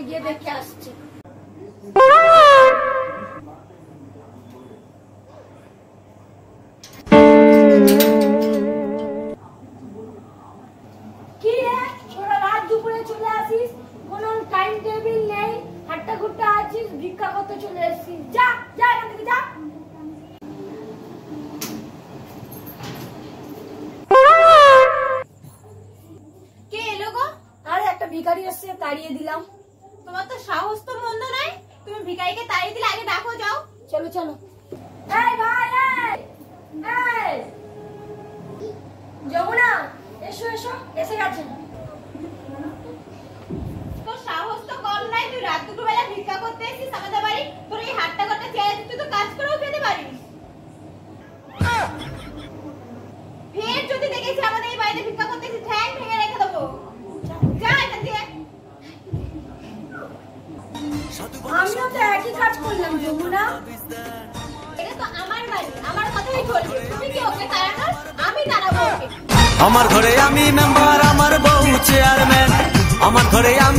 গিয়ে দেখে আসছি। কি রে, তোরা রাত দুপুরে চলে আসিস, কোনো টাইম টেবিল নেই, হাট্টা গুট্টা আছিস, ভিক্ষা করতে চলে এসেছিস। যা যা এখান থেকে যা। কে এলো গো? আরে একটা ভিখারি এসেছে, তাড়িয়ে দিলাম। তোমার তো সাহস তো মন্দ নয়, তুমি ভিখারিকে তাড়িয়ে দিলে। আগে ডাকো, যাও। চলো চলো। এই ভাই, এই যমুনা, এসো এসো, এসে গেছেন। তোর সাহস তো কম নাই, তুই রাত দুপুর বেলা ভিক্ষা করতে এসেছিস আমাদের বাড়ি। তোর এই হাটটা করতে চেয়ে তুই তো কাজ করেও খেতে পারিস। ফের যদি দেখেছি আমাদের এই বাড়িতে ভিক্ষা করতে এসেছিস, ঠ্যাং ভেঙে রেখে দেবো। যা এখান থেকে। আমিও তো একই কাজ করলাম যমুনা। এটা তো আমার বাড়ি, আমার কথাই চলবে। তুমি কি ওকে তাড়ানোর? আমি তাড়াবো ওকে। আমার ঘরে আমি মেম্বার, আমার বউ চেয়ারম্যান, আমার ঘরে আমি